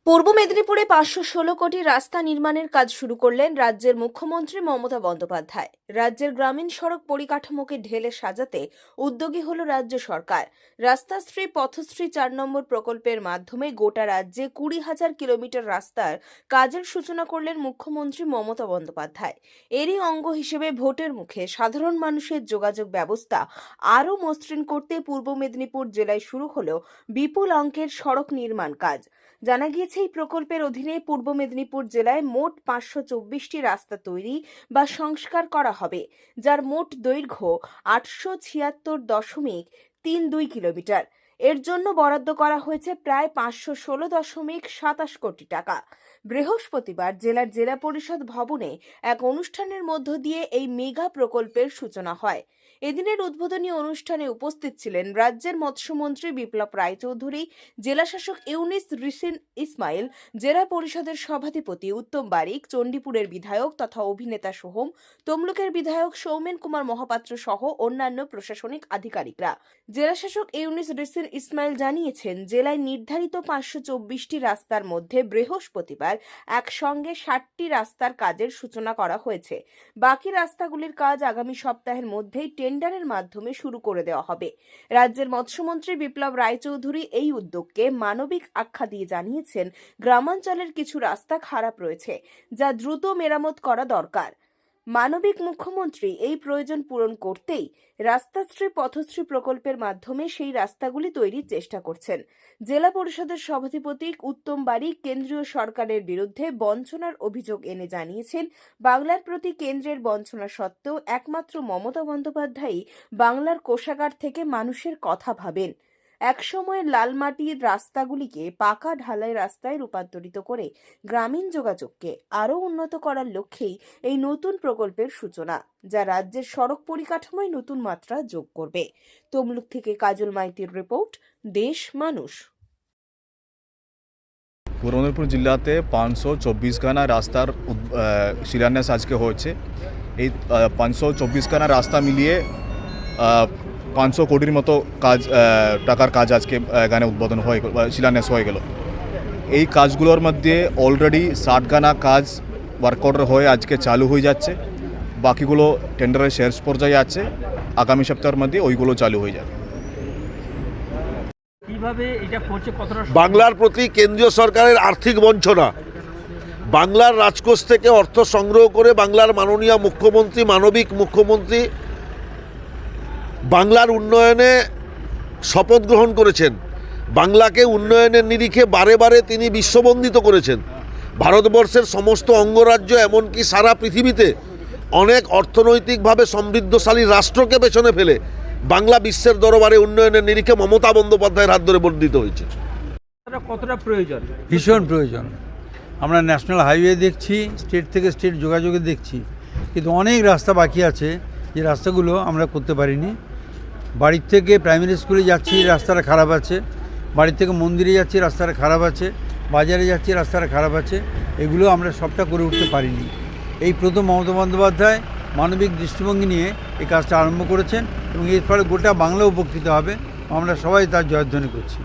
পূর্ব মেদিনীপুরে 516 কোটি রাস্তা নির্মাণের কাজ শুরু করলেন রাজ্যের মুখ্যমন্ত্রী মমতা বন্দ্যোপাধ্যায়। রাজ্যের গ্রামীণ সড়ক পরিকাঠামোকে ঢেলে সাজাতে উদ্যোগী হল রাজ্য সরকার। রাস্তাশ্রী পথশ্রী 4 নম্বর প্রকল্পের মাধ্যমে গোটা রাজ্যে 20,000 কিলোমিটার রাস্তার কাজের সূচনা করলেন মুখ্যমন্ত্রী মমতা বন্দ্যোপাধ্যায়। এরই অঙ্গ হিসেবে ভোটের মুখে সাধারণ মানুষের যোগাযোগ ব্যবস্থা আরও মসৃণ করতে পূর্ব মেদিনীপুর জেলায় শুরু হলো বিপুল অঙ্কের সড়ক নির্মাণ কাজ। জানা গিয়েছে, এই প্রকল্পের অধীনে পূর্ব মেদিনীপুর জেলায় মোট 524টি রাস্তা তৈরি বা সংস্কার করা হবে, যার মোট দৈর্ঘ্য 876.32 কিলোমিটার। এর জন্য বরাদ্দ করা হয়েছে প্রায় 516.27 কোটি টাকা। বৃহস্পতিবার জেলার জেলা পরিষদ ভবনে এক অনুষ্ঠানের মধ্য দিয়ে এই মেগা প্রকল্পের সূচনা হয়। এদিনের উদ্বোধনী অনুষ্ঠানে উপস্থিত ছিলেন রাজ্যের মৎস্যমন্ত্রী বিপ্লব রায়চৌধুরী, জেলাশাসক ইউনুস রিসিন ইসমাইল, জেলা পরিষদের সভাধিপতি উত্তম বারিক, চণ্ডীপুরের বিধায়ক তথা অভিনেতা সোহম, তমলুকের বিধায়ক সৌমেন কুমার মহাপাত্র সহ অন্যান্য প্রশাসনিক আধিকারিকরা। জেলাশাসক ইউনুস রিসিন ইসমাইল জানিয়েছেন, জেলায় নির্ধারিত 524টি রাস্তার মধ্যে বৃহস্পতিবার একসঙ্গে 60টি রাস্তার কাজের সূচনা করা হয়েছে। বাকি রাস্তাগুলির কাজ আগামী সপ্তাহের মধ্যেই টেন্ডারের মাধ্যমে শুরু করে দেওয়া হবে। রাজ্যের মৎস্যমন্ত্রী বিপ্লব রায়চৌধুরী এই উদ্যোগকে মানবিক আখ্যা দিয়ে জানিয়েছেন, গ্রামাঞ্চলের কিছু রাস্তা খারাপ রয়েছে, যা দ্রুত মেরামত করা দরকার। মানবিক মুখ্যমন্ত্রী এই প্রয়োজন পূরণ করতেই রাস্তাশ্রী পথশ্রী প্রকল্পের মাধ্যমে সেই রাস্তাগুলি তৈরির চেষ্টা করছেন। জেলা পরিষদের সভাধিপতি উত্তম বারিক কেন্দ্রীয় সরকারের বিরুদ্ধে বঞ্চনার অভিযোগ এনে জানিয়েছেন, বাংলার প্রতি কেন্দ্রের বঞ্চনা সত্ত্বেও একমাত্র মমতা বন্দ্যোপাধ্যায়ই বাংলার কোষাগার থেকে মানুষের কথা ভাবেন। একসময় লাল মাটির রাস্তাগুলিকে পাকা ঢালাই রাস্তায় রূপান্তরিত করে গ্রামীণ যোগাযোগকে আরও উন্নত করার লক্ষ্যেই এই নতুন প্রকল্পের সূচনা, যা রাজ্যের সড়ক পরিকাঠামোয় নতুন মাত্রা যোগ করবে। তমলুক থেকে কাজল মাইতির রিপোর্ট, দেশ মানুষ। পূর্ব মেদিনীপুর জেলাতে 524খানা রাস্তার শিলান্যাস আজকে হয়েছে। এই 524খানা রাস্তা মিলিয়ে 500 কোটির মতো টাকার কাজ আজকে এখানে উদ্বোধন হয়ে শিলান্যাস হয়ে গেল। এই কাজগুলোর মধ্যে অলরেডি 60খানা কাজ ওয়ার্ক অর্ডার হয়ে আজকে চালু হয়ে যাচ্ছে। বাকিগুলো টেন্ডারের শেষ পর্যায়ে আছে, আগামী সপ্তাহের মধ্যে ওইগুলো চালু হয়ে যাবে। বাংলার প্রতি কেন্দ্রীয় সরকারের আর্থিক বঞ্চনা, বাংলার রাজকোষ থেকে অর্থ সংগ্রহ করে বাংলার মাননীয় মুখ্যমন্ত্রী, মানবিক মুখ্যমন্ত্রী বাংলার উন্নয়নে শপথ গ্রহণ করেছেন। বাংলাকে উন্নয়নের নিরিখে বারে বারে তিনি বিশ্ববন্দিত করেছেন। ভারতবর্ষের সমস্ত অঙ্গরাজ্য, এমনকি সারা পৃথিবীতে অনেক অর্থনৈতিকভাবে সমৃদ্ধশালী রাষ্ট্রকে পেছনে ফেলে বাংলা বিশ্বের দরবারে উন্নয়নের নিরিখে মমতা বন্দ্যোপাধ্যায়ের হাত ধরে বর্ধিত হয়েছে। কতটা প্রয়োজন? ভীষণ প্রয়োজন। আমরা ন্যাশনাল হাইওয়ে দেখছি, স্টেট থেকে স্টেট যোগাযোগে দেখছি, কিন্তু অনেক রাস্তা বাকি আছে যে রাস্তাগুলো আমরা করতে পারিনি। বাড়ির থেকে প্রাইমারি স্কুলে যাচ্ছি, রাস্তাটা খারাপ আছে। বাড়ির থেকে মন্দিরে যাচ্ছি, রাস্তাটা খারাপ আছে। বাজারে যাচ্ছি, রাস্তাটা খারাপ আছে। এগুলো আমরা সবটা করে উঠতে পারিনি। এই প্রথম মমতা বন্দ্যোপাধ্যায় মানবিক দৃষ্টিভঙ্গি নিয়ে এই কাজটা আরম্ভ করেছেন এবং এর ফলে গোটা বাংলা উপকৃত হবে। আমরা সবাই তার জয়ধ্বনি করছি।